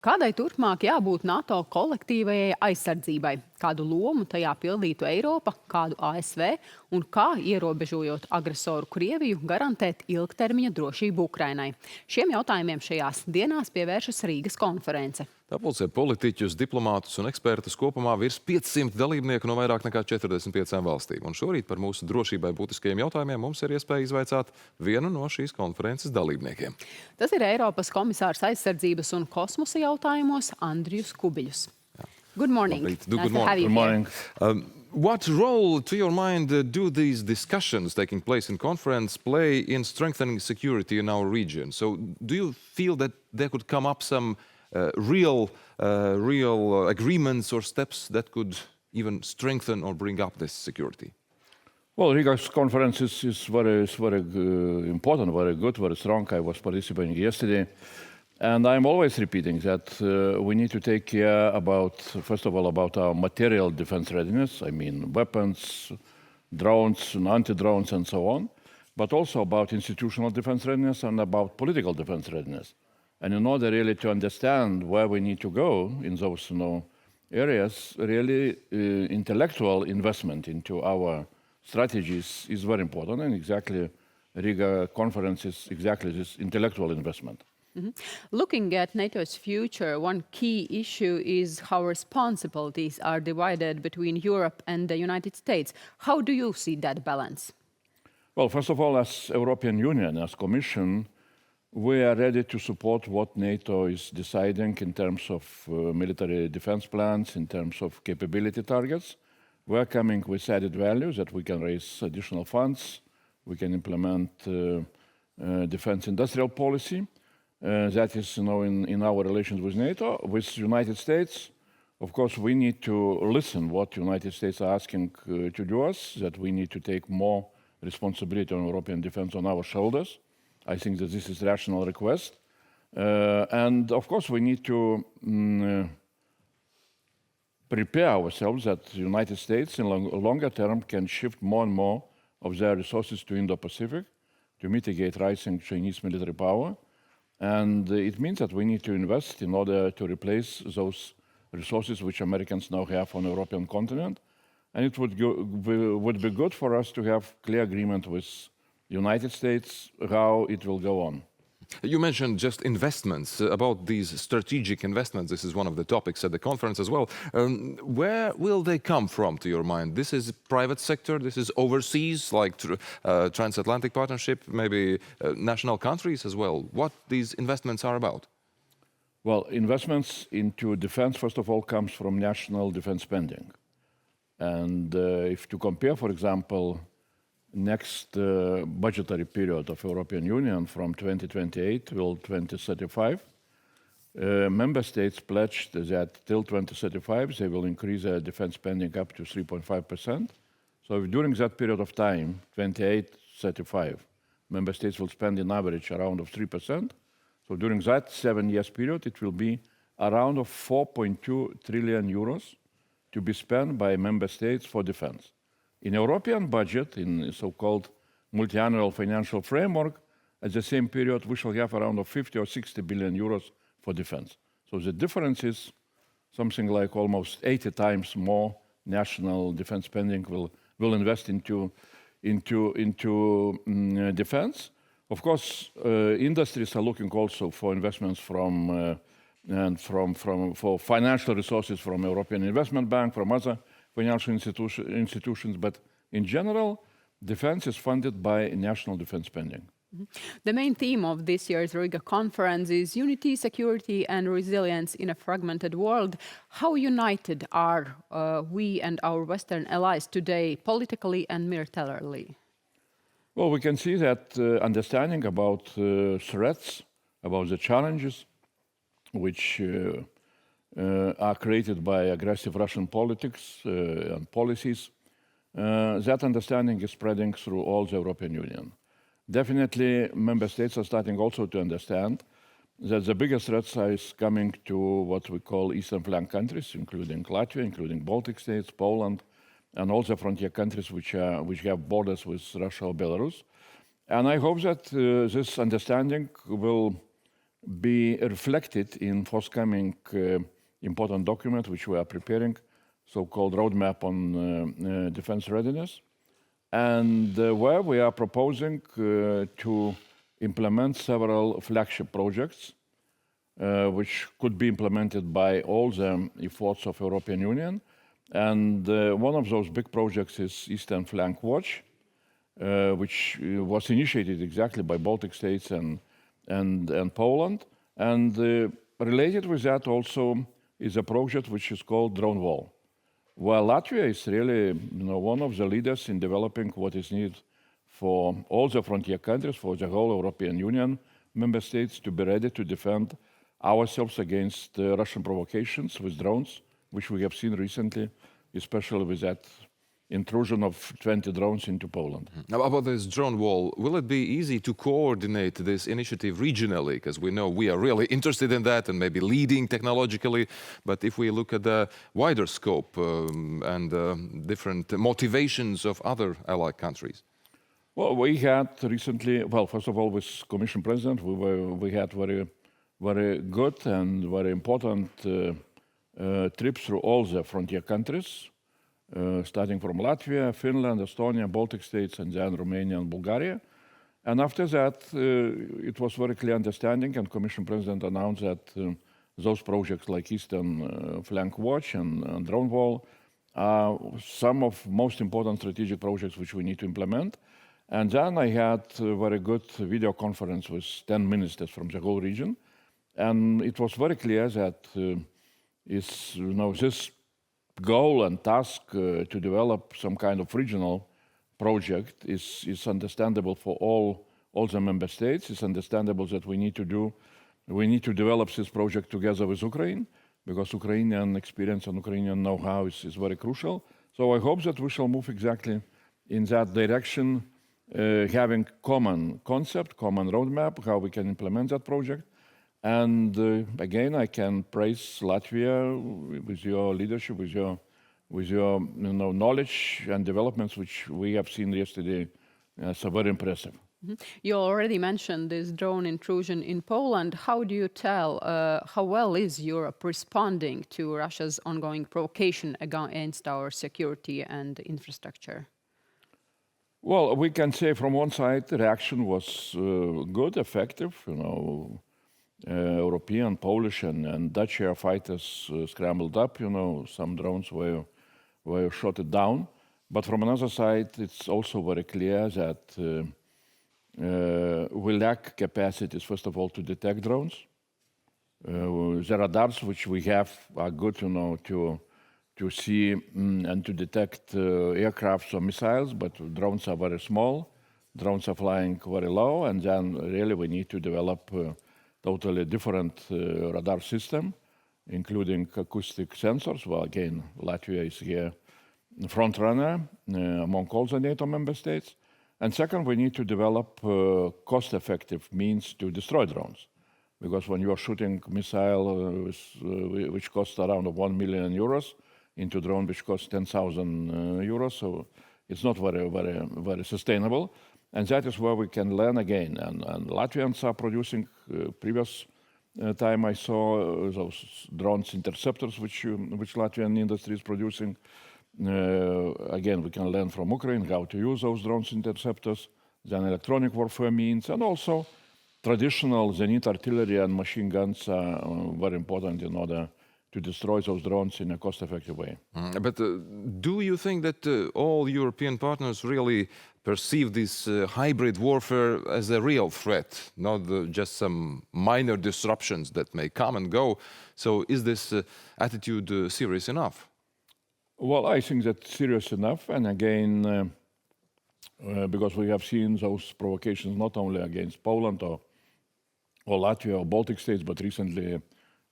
Kādai turpmāk jābūt NATO kolektīvajai aizsardzībai? Kādu lomu tajā pildītu Eiropa, kādu ASV un kā, ierobežojot agresoru Krieviju, garantēt ilgtermiņa drošību Ukrainai? Šiem jautājumiem šajās dienās pievēršas Rīgas konference. Tā pulcē politiķus, diplomātus un ekspertus kopumā virs 500 dalībnieku no vairāk nekā 45 valstīm. Un šorīt par mūsu drošībai būtiskajiem jautājumiem mums ir iespēja izvaicāt vienu no šīs konferences dalībniekiem. Tas ir Eiropas komisārs aizsardzības un kosmosa jautājumos Andrjus Kubiļus. Good morning. Good morning. What role, to your mind, do these discussions taking place in conference play in strengthening security in our region? So do you feel that there could come up some real agreements or steps that could even strengthen or bring up this security? Well, Riga's conference is very important, very good, very strong. I was participating yesterday. And I'm always repeating that we need to take care about, first of all, about our material defense readiness. I mean, weapons, drones, and anti-drones, and so on. But also about institutional defense readiness and about political defense readiness. And in order really to understand where we need to go in those areas, really intellectual investment into our strategies is very important. And exactly, Riga conference is exactly this intellectual investment. Mm-hmm. Looking at NATO's future, one key issue is how responsibilities are divided between Europe and the United States. How do you see that balance? Well, first of all, as European Union, as Commission, we are ready to support what NATO is deciding in terms of military defense plans, in terms of capability targets. We are coming with added value that we can raise additional funds, we can implement defense industrial policy. That is, in our relations with NATO. With United States, of course, we need to listen what United States are asking to do us, that we need to take more responsibility on European defense on our shoulders. I think that this is a rational request. And of course, we need to prepare ourselves that the United States in longer term can shift more and more of their resources to Indo-Pacific to mitigate rising Chinese military power. And it means that we need to invest in order to replace those resources which Americans now have on the European continent. And it would be good for us to have clear agreement with the United States how it will go on. You mentioned just investments, about these strategic investments. This is one of the topics at the conference as well. Where will they come from, to your mind? This is private sector, this is overseas, like transatlantic partnership, maybe national countries as well. What these investments are about? Well, investments into defense, first of all, comes from national defense spending. And if to compare, for example, next budgetary period of European Union from 2028 till 2035, member states pledged that till 2035 they will increase their defense spending up to 3.5%. So if during that period of time, 28-35, member states will spend in average around of 3%. So during that 7 years period, it will be around of 4.2 trillion euros to be spent by member states for defense. In European budget, in so-called multi-annual financial framework, at the same period, we shall have around 50 or 60 billion euros for defense. So the difference is something like almost 80 times more national defense spending will invest into defense. Of course, industries are looking also for investments for financial resources from European Investment Bank, from other financial institutions, but in general, defense is funded by national defense spending. Mm-hmm. The main theme of this year's Riga conference is unity, security, and resilience in a fragmented world. How united are we and our Western allies today, politically and militarily? Well, we can see that understanding about threats, about the challenges which are created by aggressive Russian politics and policies, that understanding is spreading through all the European Union. Definitely, member states are starting also to understand that the biggest threats are coming to what we call Eastern flank countries, including Latvia, including Baltic states, Poland, and all the frontier countries which have borders with Russia or Belarus. And I hope that this understanding will be reflected in forthcoming important document which we are preparing, so-called roadmap on defense readiness, and where we are proposing to implement several flagship projects which could be implemented by all the efforts of European Union. And one of those big projects is Eastern Flank Watch, which was initiated exactly by Baltic states and Poland. And related with that also is a project which is called Drone Wall, where Latvia is really one of the leaders in developing what is needed for all the frontier countries, for the whole European Union member states to be ready to defend ourselves against Russian provocations with drones, which we have seen recently, especially with that intrusion of 20 drones into Poland. Now, about this drone wall, will it be easy to coordinate this initiative regionally? Because we know we are really interested in that and maybe leading technologically. But if we look at the wider scope and different motivations of other allied countries. Well, we had recently, first of all, with Commission President, we had very good and very important trips through all the frontier countries, starting from Latvia, Finland, Estonia, Baltic states, and then Romania and Bulgaria. And after that, it was very clear understanding, and Commission President announced that those projects like Eastern Flank Watch and Drone Wall are some of most important strategic projects which we need to implement. And then I had a very good video conference with 10 ministers from the whole region. And it was very clear that this goal and task to develop some kind of regional project is understandable for all the member states. It's understandable that we need to develop this project together with Ukraine, because Ukrainian experience and Ukrainian know-how is very crucial. So I hope that we shall move exactly in that direction, having common concept, common roadmap, how we can implement that project. And again, I can praise Latvia with your leadership, with your knowledge and developments, which we have seen yesterday, as very impressive. You already mentioned this drone intrusion in Poland. How do you tell how well is Europe responding to Russia's ongoing provocation against our security and infrastructure? Well, we can say from one side the reaction was good, effective. European, Polish, and Dutch air fighters scrambled up. Some drones were shot down. But from another side, it's also very clear that we lack capacities, first of all, to detect drones. The radars which we have are good, to see and to detect aircrafts or missiles, but drones are very small. Drones are flying very low, and then really we need to develop totally different radar system, including acoustic sensors. Well, again, Latvia is here front runner among all the NATO member states. And second, we need to develop cost-effective means to destroy drones. Because when you are shooting missile which costs around 1 million euros into drone which costs 10,000 euros, so it's not very sustainable. And that is where we can learn again. And Latvians are producing, previous time I saw those drones interceptors which Latvian industry is producing. Again, we can learn from Ukraine how to use those drones interceptors, then electronic warfare means, and also traditional Zenit artillery and machine guns are very important in order to destroy those drones in a cost-effective way. But do you think that all European partners really perceive this hybrid warfare as a real threat, not just some minor disruptions that may come and go? So is this attitude serious enough? Well, I think that's serious enough. And again, because we have seen those provocations not only against Poland or Latvia or Baltic states, but recently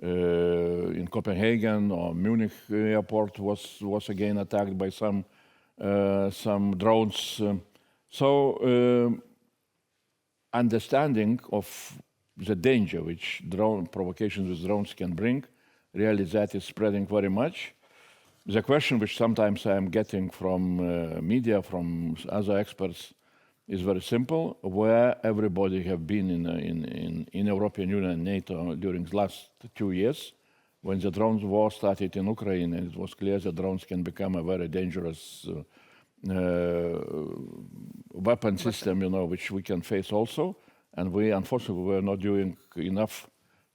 in Copenhagen or Munich airport was again attacked by some drones. So understanding of the danger which drone provocations with drones can bring, really that is spreading very much. The question which sometimes I am getting from media, from other experts, is very simple. Where everybody have been in European Union and NATO during the last 2 years, when the drone war started in Ukraine, and it was clear that drones can become a very dangerous weapon system, which we can face also. And we, unfortunately, were not doing enough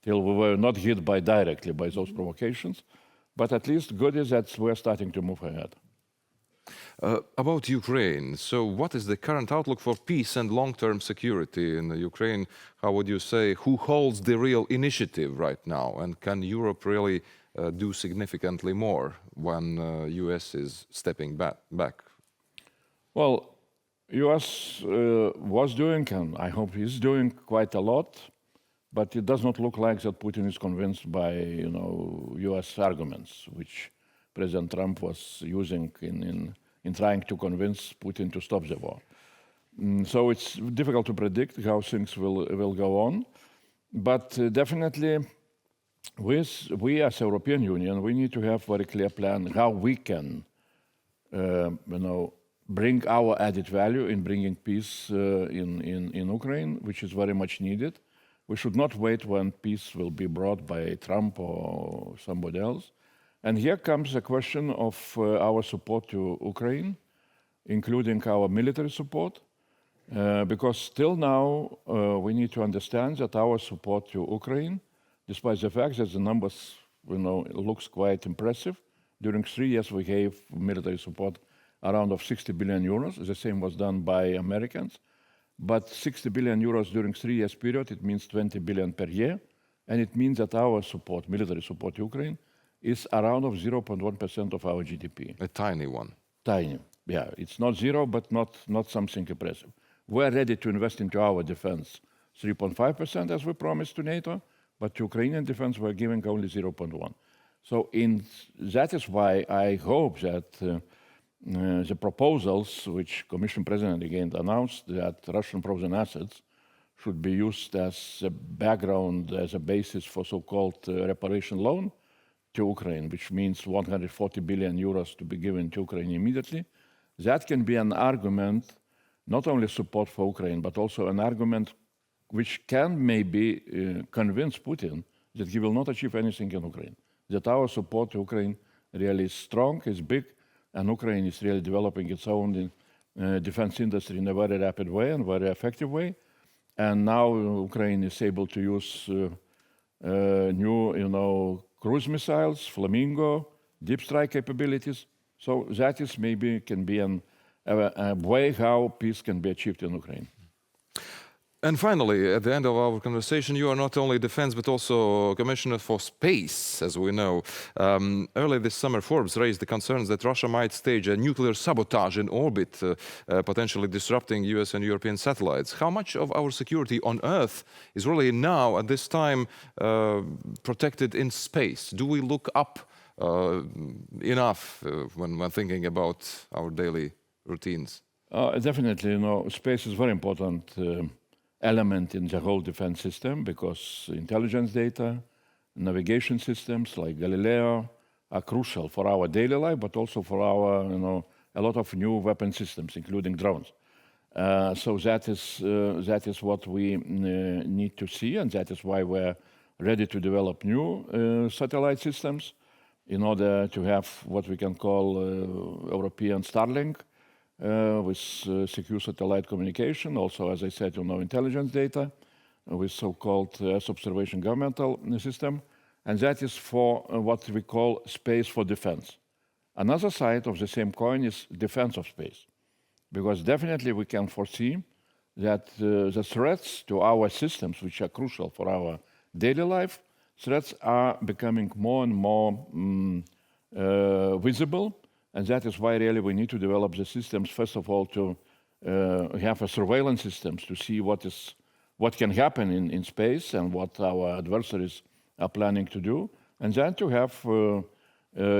till we were not hit directly by those provocations. But at least good is that we're starting to move ahead. About Ukraine, so what is the current outlook for peace and long-term security in Ukraine? How would you say, who holds the real initiative right now? And can Europe really do significantly more when US is stepping back? Well, US was doing, and I hope is doing quite a lot, but it does not look like that Putin is convinced by, US arguments, which President Trump was using in trying to convince Putin to stop the war. So it's difficult to predict how things will go on. But definitely, we as European Union, we need to have a very clear plan how we can, bring our added value in bringing peace in Ukraine, which is very much needed. We should not wait when peace will be brought by Trump or somebody else. And here comes the question of our support to Ukraine, including our military support, because still now we need to understand that our support to Ukraine, despite the fact that the numbers looks quite impressive, during 3 years we gave military support around of 60 billion euros. The same was done by Americans. But 60 billion euros during 3 years period, it means 20 billion per year. And it means that our support, military support to Ukraine, is around of 0.1% of our GDP. A tiny one. Tiny, yeah. It's not zero, but not something impressive. We're ready to invest into our defense 3.5% as we promised to NATO, but to Ukrainian defense we're giving only 0.1. So that is why I hope that the proposals which Commission President again announced, that Russian frozen assets should be used as a background, as a basis for so-called reparation loan to Ukraine, which means 140 billion euros to be given to Ukraine immediately. That can be an argument, not only support for Ukraine, but also an argument which can maybe convince Putin that he will not achieve anything in Ukraine, that our support to Ukraine really is strong, is big, and Ukraine is really developing its own defense industry in a very rapid way and very effective way. And now Ukraine is able to use new, cruise missiles, Flamingo, deep strike capabilities. So that is maybe can be a way how peace can be achieved in Ukraine. And finally, at the end of our conversation, you are not only defense, but also Commissioner for Space, as we know. Early this summer, Forbes raised the concerns that Russia might stage a nuclear sabotage in orbit, potentially disrupting US and European satellites. How much of our security on Earth is really now, at this time, protected in space? Do we look up enough when thinking about our daily routines? Definitely, space is very important element in the whole defense system, because intelligence data, navigation systems like Galileo are crucial for our daily life, but also for our, a lot of new weapon systems, including drones. So that is what we need to see, and that is why we're ready to develop new satellite systems in order to have what we can call European Starlink, with secure satellite communication, also, as I said, intelligence data, with so-called Earth observation governmental system, and that is for what we call space for defense. Another side of the same coin is defense of space, because definitely we can foresee that the threats to our systems, which are crucial for our daily life, threats are becoming more and more visible. And that is why really we need to develop the systems, first of all, to have a surveillance systems to see what can happen in space and what our adversaries are planning to do. And then to have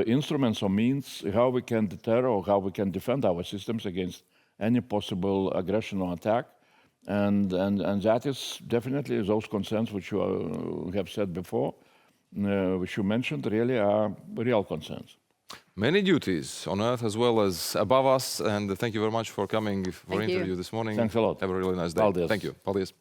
instruments or means how we can deter or how we can defend our systems against any possible aggression or attack. And that is definitely those concerns which you have said before, which you mentioned, really are real concerns. Many duties on earth as well as above us, and thank you very much for coming for Thank you. interview this morning. Thanks a lot. Have a really nice day. Paldies. Thank you. Paldies.